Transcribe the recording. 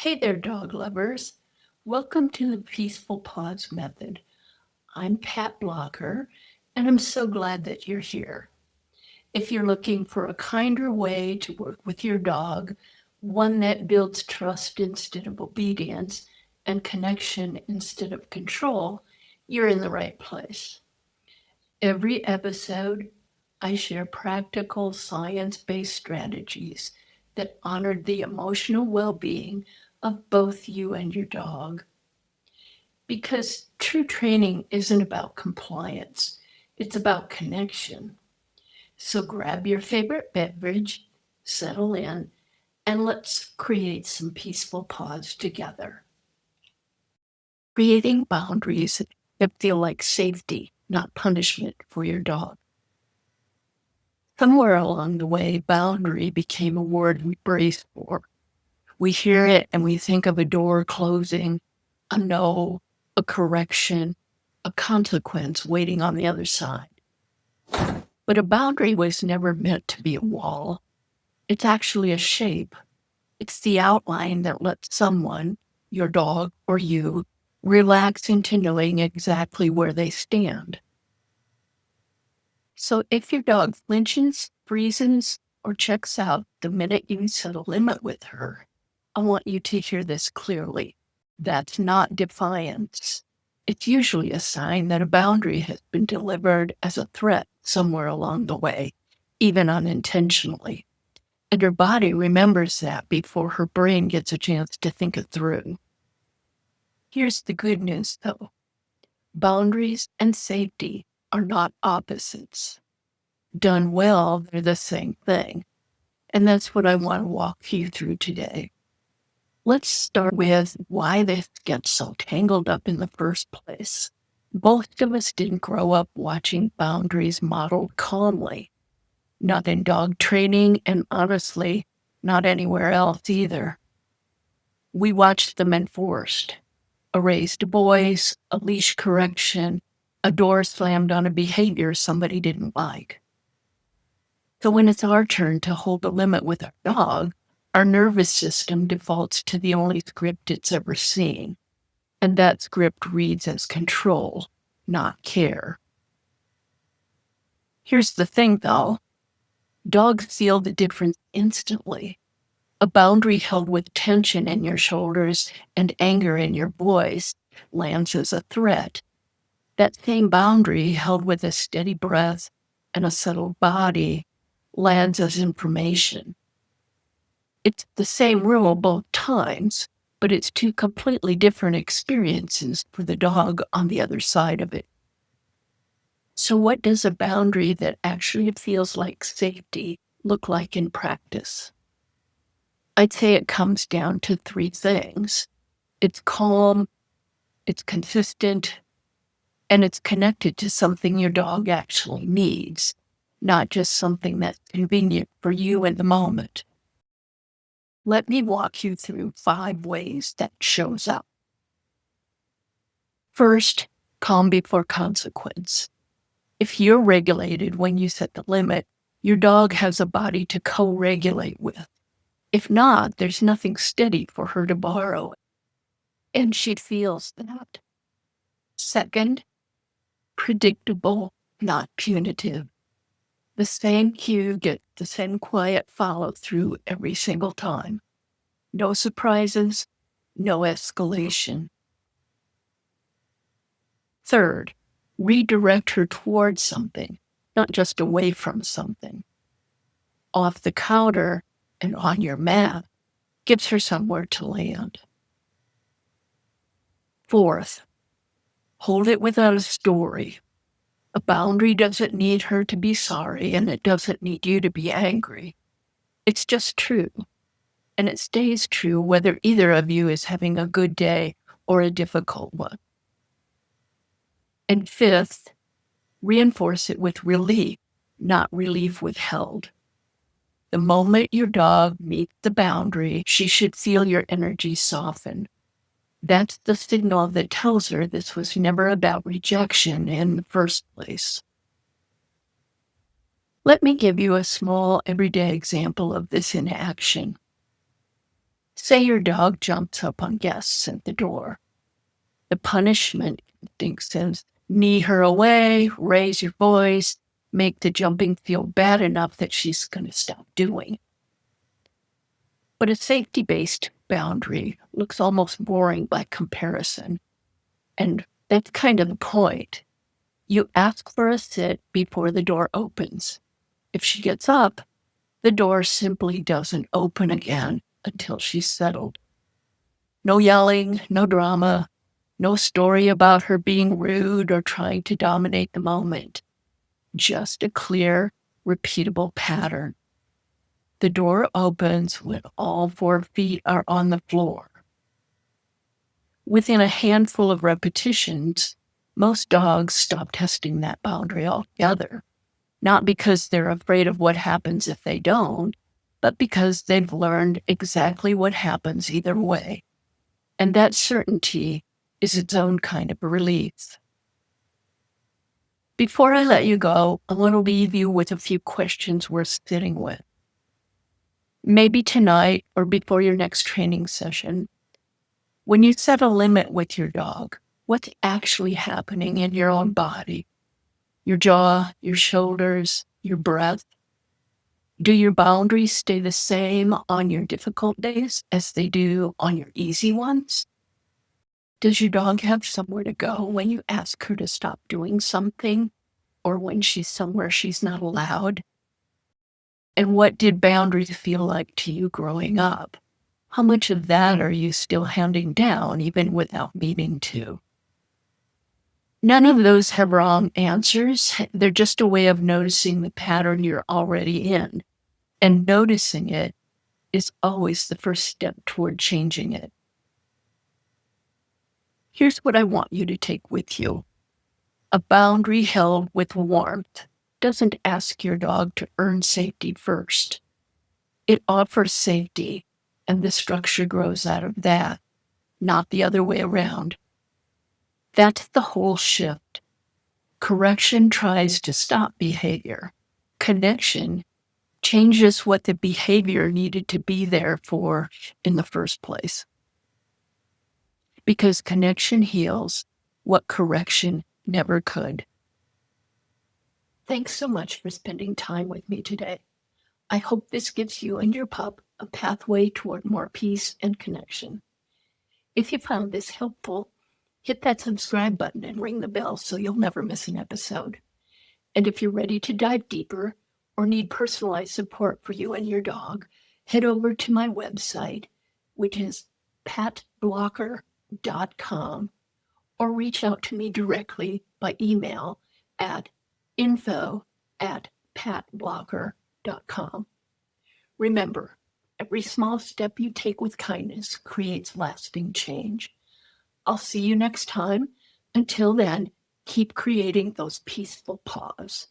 Hey there, dog lovers. Welcome to the Peaceful Pause Method. I'm Pat Blocker, and I'm so glad that you're here. If you're looking for a kinder way to work with your dog, one that builds trust instead of obedience and connection instead of control, you're in the right place. Every episode, I share practical science based strategies that honor the emotional well being of both you and your dog. Because true training isn't about compliance, it's about connection. So grab your favorite beverage, settle in, and let's create some peaceful pause together. Creating boundaries that feel like safety, not punishment for your dog. Somewhere along the way, boundary became a word we brace for. We hear it and we think of a door closing, a no, a correction, a consequence waiting on the other side. But a boundary was never meant to be a wall. It's actually a shape. It's the outline that lets someone, your dog or you, relax into knowing exactly where they stand. So if your dog flinches, freezes, or checks out the minute you set a limit with her, I want you to hear this clearly. That's not defiance. It's usually a sign that a boundary has been delivered as a threat somewhere along the way, even unintentionally. And her body remembers that before her brain gets a chance to think it through. Here's the good news, though. Boundaries and safety are not opposites. Done well, they're the same thing. And that's what I want to walk you through today. Let's start with why this gets so tangled up in the first place. Most of us didn't grow up watching boundaries modeled calmly, not in dog training, and honestly, not anywhere else either. We watched them enforced. A raised voice, a leash correction, a door slammed on a behavior somebody didn't like. So when it's our turn to hold a limit with our dog, our nervous system defaults to the only script it's ever seen. And that script reads as control, not care. Here's the thing, though. Dogs feel the difference instantly. A boundary held with tension in your shoulders and anger in your voice lands as a threat. That same boundary held with a steady breath and a settled body lands as information. It's the same rule both times, but it's two completely different experiences for the dog on the other side of it. So what does a boundary that actually feels like safety look like in practice? I'd say it comes down to three things. It's calm, it's consistent, and it's connected to something your dog actually needs, not just something that's convenient for you in the moment. Let me walk you through 5 ways that shows up. First, calm before consequence. If you're regulated when you set the limit, your dog has a body to co-regulate with. If not, there's nothing steady for her to borrow, and she feels that. Second, predictable, not punitive. The same cue gets the same quiet follow through every single time. No surprises, no escalation. Third, redirect her towards something, not just away from something. Off the counter and on your mat gives her somewhere to land. Fourth, hold it without a story. A boundary doesn't need her to be sorry, and it doesn't need you to be angry. It's just true. And it stays true whether either of you is having a good day or a difficult one. And fifth, reinforce it with relief, not relief withheld. The moment your dog meets the boundary, she should feel your energy soften. That's the signal that tells her this was never about rejection in the first place. Let me give you a small everyday example of this in action. Say your dog jumps up on guests at the door. The punishment instinct says, knee her away, raise your voice, make the jumping feel bad enough that she's going to stop doing. But a safety-based boundary looks almost boring by comparison. And that's kind of the point. You ask for a sit before the door opens. If she gets up, the door simply doesn't open again until she's settled. No yelling, no drama, no story about her being rude or trying to dominate the moment. Just a clear, repeatable pattern. The door opens when all 4 feet are on the floor. Within a handful of repetitions, most dogs stop testing that boundary altogether. Not because they're afraid of what happens if they don't, but because they've learned exactly what happens either way. And that certainty is its own kind of relief. Before I let you go, I want to leave you with a few questions worth sitting with. Maybe tonight or before your next training session, when you set a limit with your dog, what's actually happening in your own body? Your jaw, your shoulders, your breath? Do your boundaries stay the same on your difficult days as they do on your easy ones? Does your dog have somewhere to go when you ask her to stop doing something, or when she's somewhere she's not allowed? And what did boundaries feel like to you growing up? How much of that are you still handing down, even without meaning to? None of those have wrong answers. They're just a way of noticing the pattern you're already in. And noticing it is always the first step toward changing it. Here's what I want you to take with you. A boundary held with warmth doesn't ask your dog to earn safety first. It offers safety, and the structure grows out of that, not the other way around. That's the whole shift. Correction tries to stop behavior. Connection changes what the behavior needed to be there for in the first place. Because connection heals what correction never could. Thanks so much for spending time with me today. I hope this gives you and your pup a pathway toward more peace and connection. If you found this helpful, hit that subscribe button and ring the bell so you'll never miss an episode. And if you're ready to dive deeper or need personalized support for you and your dog, head over to my website, which is patblocker.com, or reach out to me directly by email at info@patblocker.com. Remember, every small step you take with kindness creates lasting change. I'll see you next time. Until then, keep creating those peaceful paws.